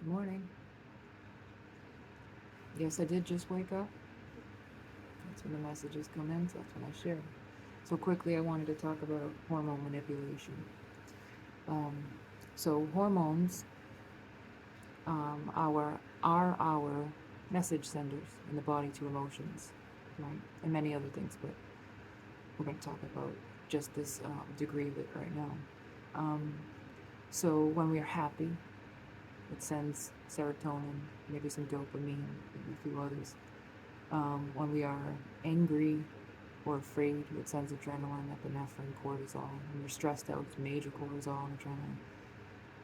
Good morning. Yes, I did just wake up. That's when the messages come in, so that's when I share. So quickly, I wanted to talk about hormone manipulation. Um, so hormones are our message senders in the body to emotions, right, and many other things. But we're going to talk about just this degree of it right now. Um, so when we are happy, it sends serotonin, maybe some dopamine, maybe a few others. When we are angry or afraid, it sends adrenaline, epinephrine, cortisol. When we're stressed out, it's major cortisol and adrenaline.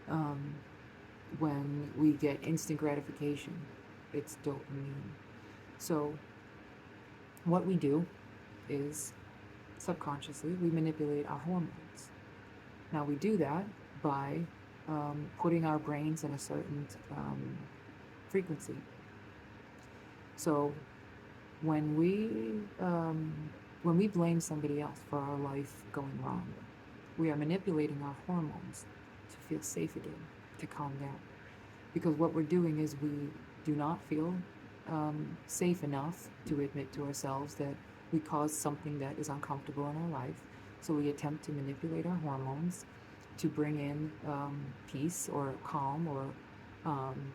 Um, when we get instant gratification, it's dopamine. So, what we do is subconsciously we manipulate our hormones. Now, we do that by putting our brains in a certain frequency. So, when we um, when we blame somebody else for our life going wrong, we are manipulating our hormones to feel safe again, to calm down. Because what we're doing is we do not feel safe enough to admit to ourselves that we caused something that is uncomfortable in our life. So we attempt to manipulate our hormones to bring in peace or calm or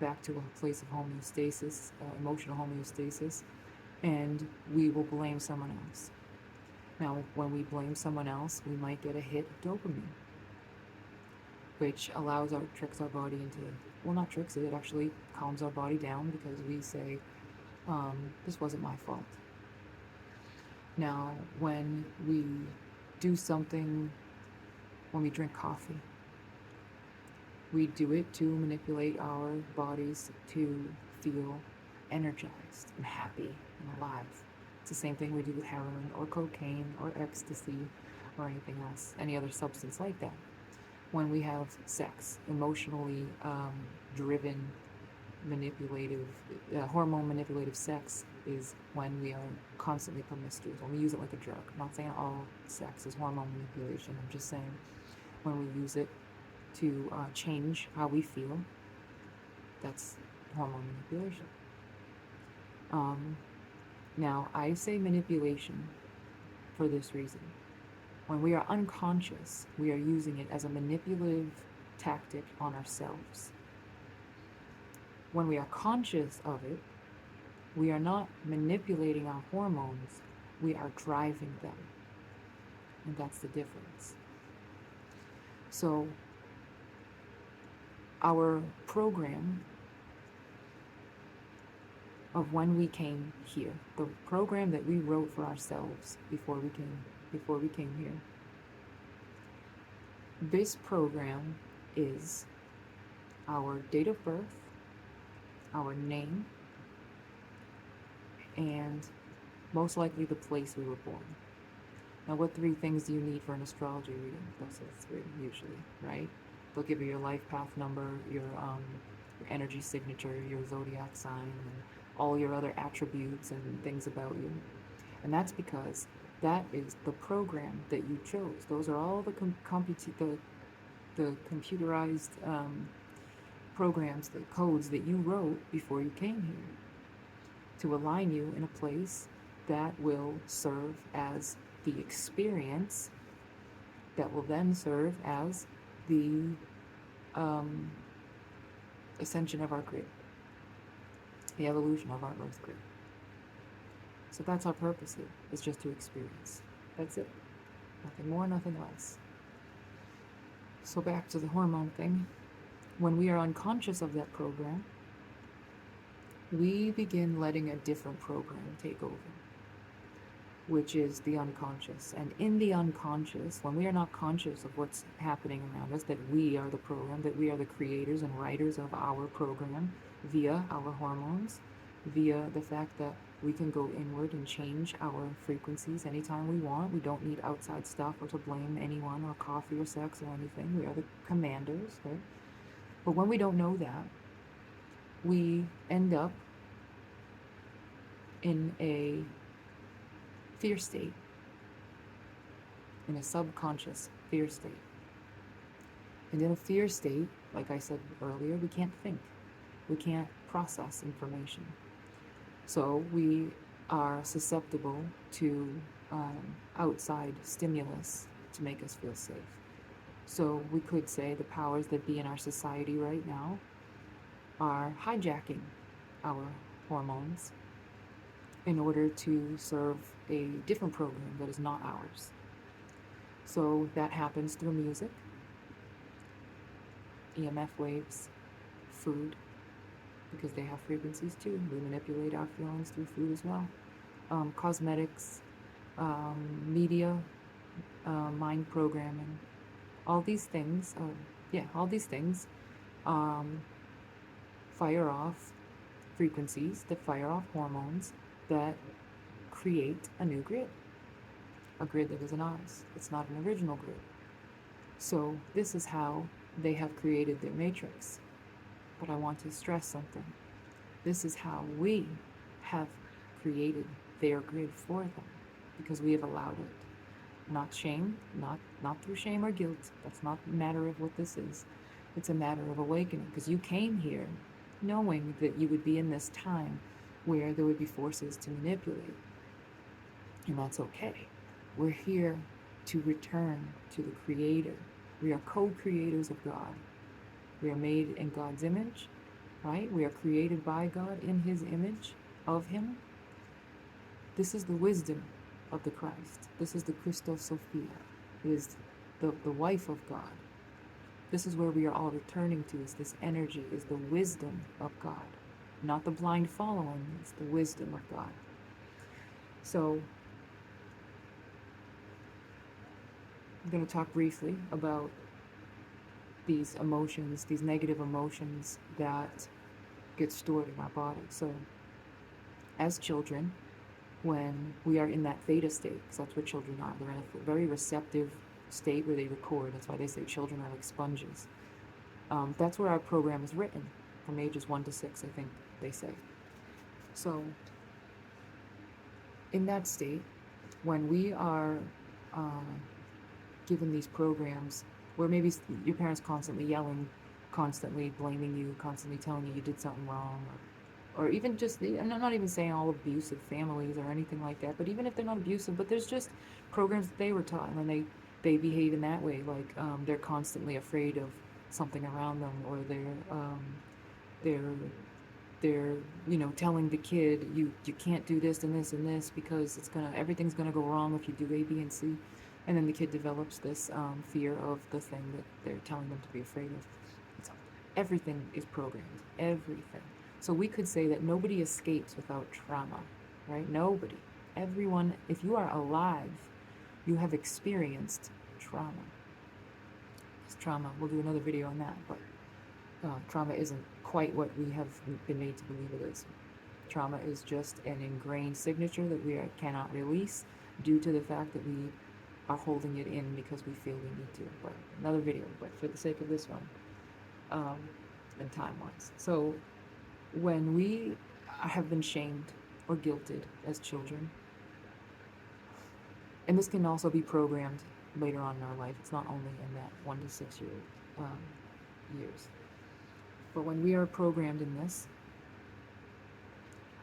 back to a place of homeostasis, emotional homeostasis, and we will blame someone else. Now, when we blame someone else, we might get a hit of dopamine, which tricks our body into, well, not tricks it, it actually calms our body down because we say, this wasn't my fault. Now, when we do something, when we drink coffee, we do it to manipulate our bodies to feel energized and happy and alive. It's the same thing we do with heroin or cocaine or ecstasy or anything else, any other substance like that. When we have sex, emotionally driven, manipulative, hormone manipulative sex is when we are constantly promiscuous, when we use it like a drug. I'm not saying all sex is hormone manipulation. I'm just saying when we use it to change how we feel, that's hormone manipulation. Um, Now, I say manipulation for this reason. When we are unconscious, we are using it as a manipulative tactic on ourselves. When we are conscious of it, we are not manipulating our hormones, we are driving them. And that's the difference. So, our program of when we came here, the program that we wrote for ourselves before we came here. This program is our date of birth, our name, and most likely the place we were born. Now, what three things do you need for an astrology reading? Those are three, usually, right? They'll give you your life path number, your energy signature, your zodiac sign, and all your other attributes and things about you. And that's because that is the program that you chose. Those are all the the computerized programs, the codes that you wrote before you came here to align you in a place that will serve as the experience that will then serve as the um, ascension of our grid, the evolution of our earth grid. So that's our purpose here, is just to experience. That's it. Nothing more, nothing less. So back to the hormone thing. When we are unconscious of that program, we begin letting a different program take over, which is the unconscious. And in the unconscious, when we are not conscious of what's happening around us, that we are the program, that we are the creators and writers of our program via our hormones, via the fact that we can go inward and change our frequencies anytime we want. We don't need outside stuff or to blame anyone or coffee or sex or anything. We are the commanders, right? But when we don't know that, we end up in a fear state, in a subconscious fear state. And in a fear state, like I said earlier, we can't think. We can't process information. So we are susceptible to outside stimulus to make us feel safe. So we could say the powers that be in our society right now are hijacking our hormones in order to serve a different program that is not ours. So that happens through music, EMF waves, food, because they have frequencies too. We manipulate our feelings through food as well. Cosmetics, media, mind programming, all these things, all these things fire off frequencies that fire off hormones that create a new grid, a grid that isn't ours. It's not an original grid. So this is how they have created their matrix. But I want to stress something. This is how we have created their grid for them, because we have allowed it. Not shame, not through shame or guilt. That's not a matter of what this is. It's a matter of awakening, because you came here knowing that you would be in this time where there would be forces to manipulate. And that's okay. We're here to return to the Creator. We are co-creators of God. We are made in God's image, right? We are created by God in His image of Him. This is the wisdom of the Christ. This is the Christos Sophia. It is the wife of God. This is where we are all returning to, is this energy, is the wisdom of God. Not the blind following, it's the wisdom of God. So, I'm going to talk briefly about these emotions, these negative emotions that get stored in our body. So, as children, when we are in that theta state, because that's what children are, they're in a very receptive state where they record. That's why they say children are like sponges. That's where our program is written, from ages 1 to 6, I think they say. So, in that state, when we are given these programs where maybe your parents constantly yelling, constantly blaming you, constantly telling you did something wrong, or even just, I'm not even saying all abusive families or anything like that, but even if they're not abusive, but there's just programs that they were taught, and they behave in that way, like they're constantly afraid of something around them, or they're telling the kid, you can't do this and this and this, because everything's gonna go wrong if you do A, B, and C. And then the kid develops this fear of the thing that they're telling them to be afraid of. So everything is programmed, everything. So we could say that nobody escapes without trauma, right? Nobody. Everyone, if you are alive, you have experienced trauma. It's trauma, we'll do another video on that, but trauma isn't quite what we have been made to believe it is. Trauma is just an ingrained signature that we cannot release due to the fact that we are holding it in because we feel we need to. But another video, but for the sake of this one, and time-wise. So when we have been shamed or guilted as children, and this can also be programmed later on in our life, it's not only in that 1 to 6 years. But when we are programmed in this,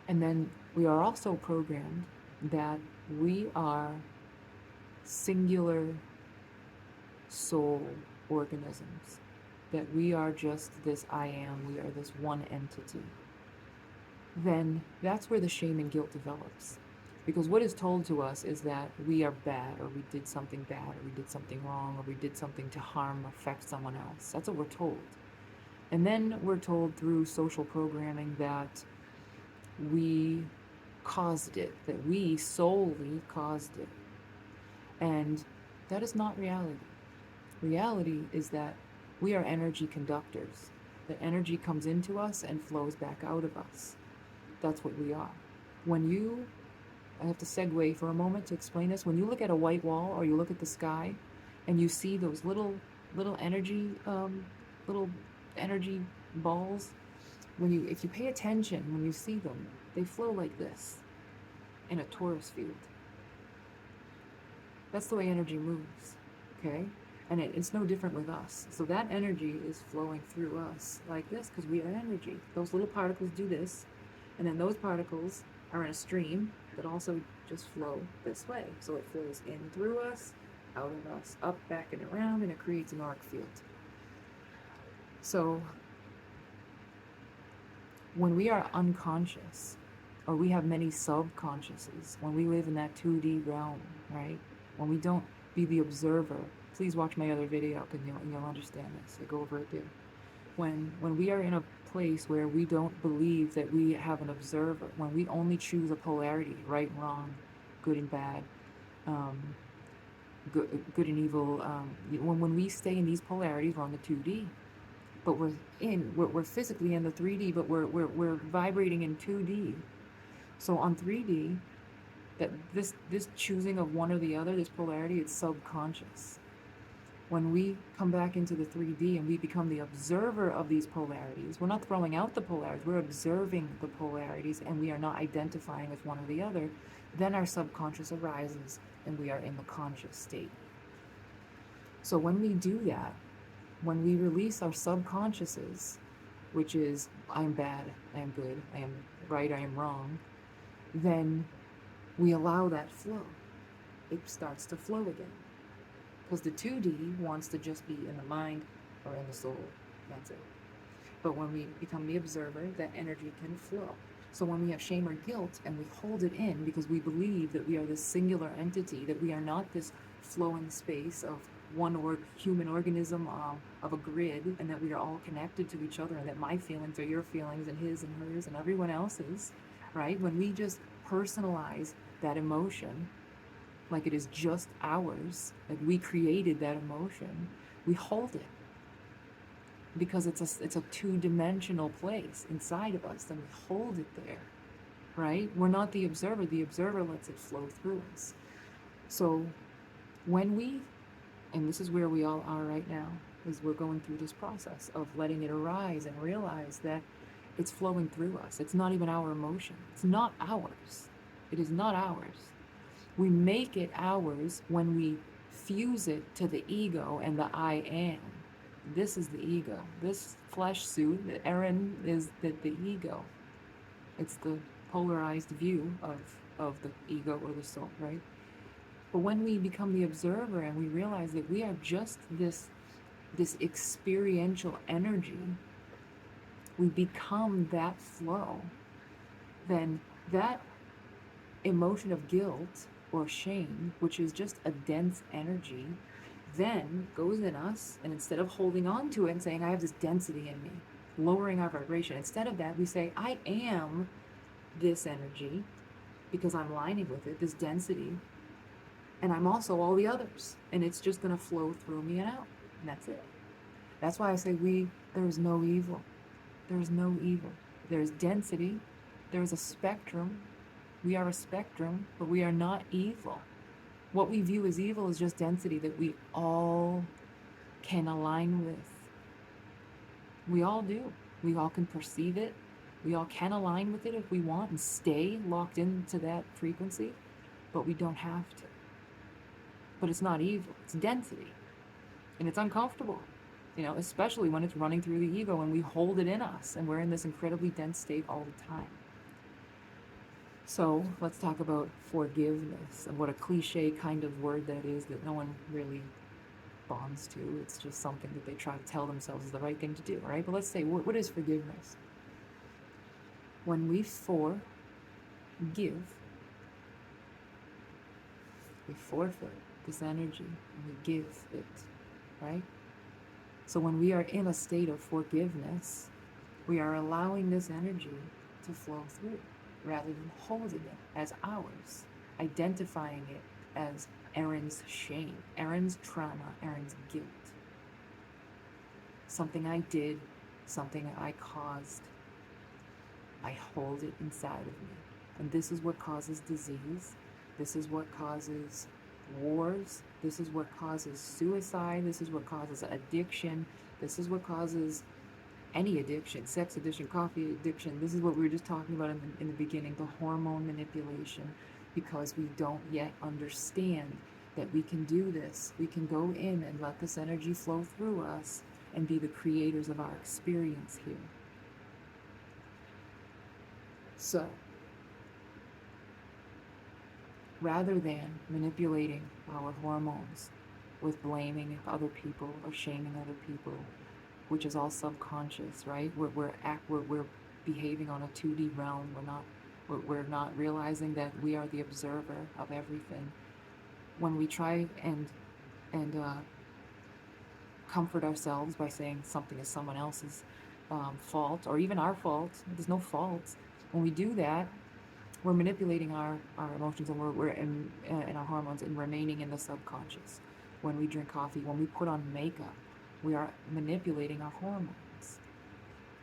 and then we are also programmed that we are singular soul organisms, that we are just this I am, we are this one entity, then that's where the shame and guilt develops. Because what is told to us is that we are bad, or we did something bad, or we did something wrong, or we did something to harm or affect someone else. That's what we're told. And then we're told through social programming that we caused it, that we solely caused it. And that is not reality. Reality is that we are energy conductors. That energy comes into us and flows back out of us. That's what we are. I have to segue for a moment to explain this. When you look at a white wall, or you look at the sky, and you see those little energy balls, if you pay attention, when you see them, they flow like this in a torus field. That's the way energy moves, okay? And it's no different with us. So that energy is flowing through us like this because we are energy. Those little particles do this, and then those particles are in a stream that also just flow this way. So it flows in through us, out of us, up, back, and around, and it creates an arc field. So when we are unconscious, or we have many subconsciouses, when we live in that 2D realm, right? When we don't be the observer, please watch my other video because you'll understand this. I go over it there. When we are in a place where we don't believe that we have an observer, when we only choose a polarity, right and wrong, good and bad, good and evil, when we stay in these polarities, we're on the 2D. But we're physically in the 3D, but we're vibrating in 2D. So on 3D, that this choosing of one or the other, this polarity, it's subconscious. When we come back into the 3D and we become the observer of these polarities, we're not throwing out the polarities, we're observing the polarities, and we are not identifying with one or the other, then our subconscious arises and we are in the conscious state. So when we do that, when we release our subconsciouses, which is I am bad, I am good, I am right, I am wrong, then we allow that flow. It starts to flow again. Because the 2D wants to just be in the mind or in the soul. That's it. But when we become the observer, that energy can flow. So when we have shame or guilt and we hold it in because we believe that we are this singular entity, that we are not this flowing space of one human organism of a grid, and that we are all connected to each other, and that my feelings are your feelings and his and hers and everyone else's, right? When we just personalize that emotion like it is just ours, like we created that emotion, we hold it because it's a two-dimensional place inside of us, and we hold it there, right? We're not the observer. The observer lets it flow through us. So when we, and this is where we all are right now, is we're going through this process of letting it arise and realize that it's flowing through us. It's not even our emotion. It's not ours. It is not ours. We make it ours when we fuse it to the ego and the I am. This is the ego. This flesh suit, the Aaron, is the ego. It's the polarized view of the ego or the soul, right? But when we become the observer and we realize that we are just this experiential energy, we become that flow, then that emotion of guilt or shame, which is just a dense energy, then goes in us, and instead of holding on to it and saying, I have this density in me, lowering our vibration, instead of that, we say, I am this energy because I'm lining with it, this density, and I'm also all the others, and it's just going to flow through me and out, and that's it. That's why I say there is no evil. There is no evil. There is density. There is a spectrum. We are a spectrum, but we are not evil. What we view as evil is just density that we all can align with. We all do. We all can perceive it. We all can align with it if we want and stay locked into that frequency, but we don't have to. But it's not evil. It's density. And it's uncomfortable, especially when it's running through the ego and we hold it in us and we're in this incredibly dense state all the time. So let's talk about forgiveness, and what a cliche kind of word that is that no one really bonds to. It's just something that they try to tell themselves is the right thing to do, right? But let's say, what is forgiveness? When we forgive, we forfeit this energy and we give it, right? So when we are in a state of forgiveness, we are allowing this energy to flow through, rather than holding it as ours, identifying it as Aaron's shame, Aaron's trauma, Aaron's guilt. Something I did, something I caused. I hold it inside of me. And this is what causes disease. This is what causes wars. This is what causes suicide. This is what causes addiction. This is what causes any addiction, sex addiction, coffee addiction. This is what we were just talking about in the beginning, the hormone manipulation, because we don't yet understand that we can do this. We can go in and let this energy flow through us and be the creators of our experience here. So, rather than manipulating our hormones with blaming other people or shaming other people, which is all subconscious, right? We're behaving on a 2D realm. We're not realizing that we are the observer of everything. When we try and comfort ourselves by saying something is someone else's fault, or even our fault, there's no fault. When we do that, we're manipulating our emotions, and we're in our hormones, and remaining in the subconscious. When we drink coffee, when we put on makeup, we are manipulating our hormones.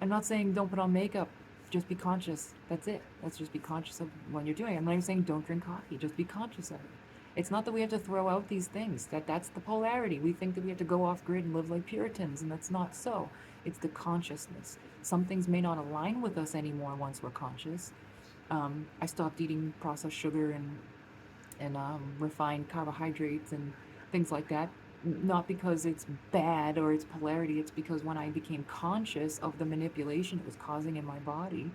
I'm not saying don't put on makeup, just be conscious. That's it. Let's just be conscious of when you're doing it. I'm not even saying don't drink coffee, just be conscious of it. It's not that we have to throw out these things. That's the polarity. We think that we have to go off grid and live like Puritans, and that's not so. It's the consciousness. Some things may not align with us anymore once we're conscious. I stopped eating processed sugar and refined carbohydrates and things like that. Not because it's bad or it's polarity. It's because when I became conscious of the manipulation it was causing in my body,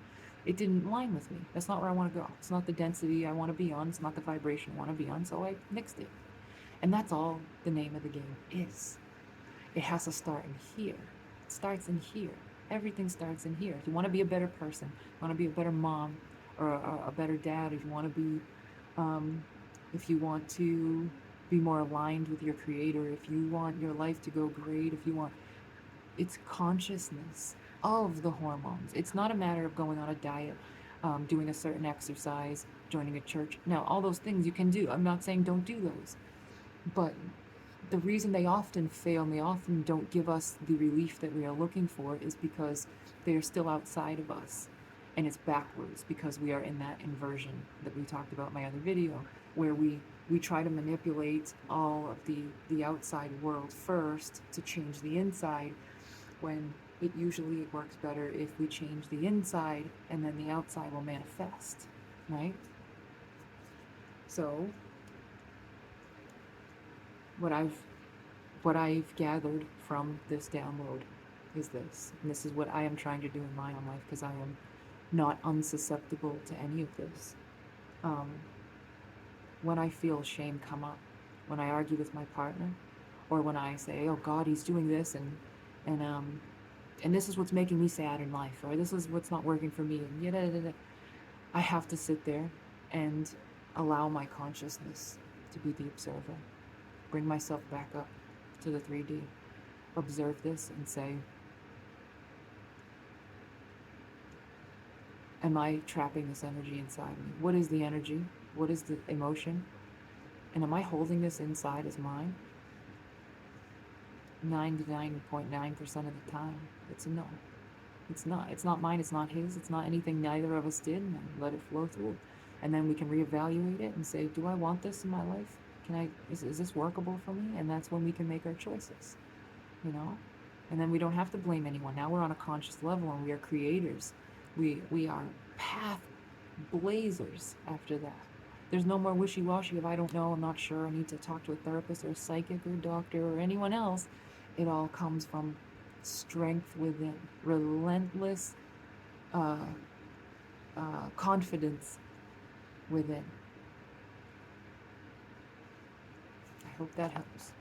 it didn't align with me. That's not where I want to go. It's not the density I want to be on. It's not the vibration I want to be on. So I nixed it. And that's all the name of the game is. It has to start in here. It starts in here. Everything starts in here. If you want to be a better person, you want to be a better mom or a better dad, if you want to be, if you want to be more aligned with your creator, if you want your life to go great, if you want, it's consciousness of the hormones. It's not a matter of going on a diet, doing a certain exercise, joining a church. Now, all those things you can do. I'm not saying don't do those. But the reason they often fail and they often don't give us the relief that we are looking for is because they are still outside of us. And it's backwards because we are in that inversion that we talked about in my other video, where we try to manipulate all of the outside world first to change the inside, when it usually works better if we change the inside and then the outside will manifest, right? So what I've gathered from this download is this, and this is what I am trying to do in my own life, because I am not unsusceptible to any of this. When I feel shame come up, when I argue with my partner, or when I say, "Oh God, he's doing this," and this is what's making me sad in life, or this is what's not working for me, and yada, I have to sit there and allow my consciousness to be the observer, bring myself back up to the 3D, observe this and say, am I trapping this energy inside me? What is the energy? What is the emotion? And am I holding this inside as mine? 99.9% of the time, it's a no. It's not. It's not mine. It's not his. It's not anything neither of us did. And let it flow through. And then we can reevaluate it and say, do I want this in my life? Is this workable for me? And that's when we can make our choices, you know? And then we don't have to blame anyone. Now we're on a conscious level and we are creators. We are path blazers after that. There's no more wishy-washy of I don't know, I'm not sure, I need to talk to a therapist or a psychic or a doctor or anyone else. It all comes from strength within, relentless confidence within. I hope that helps.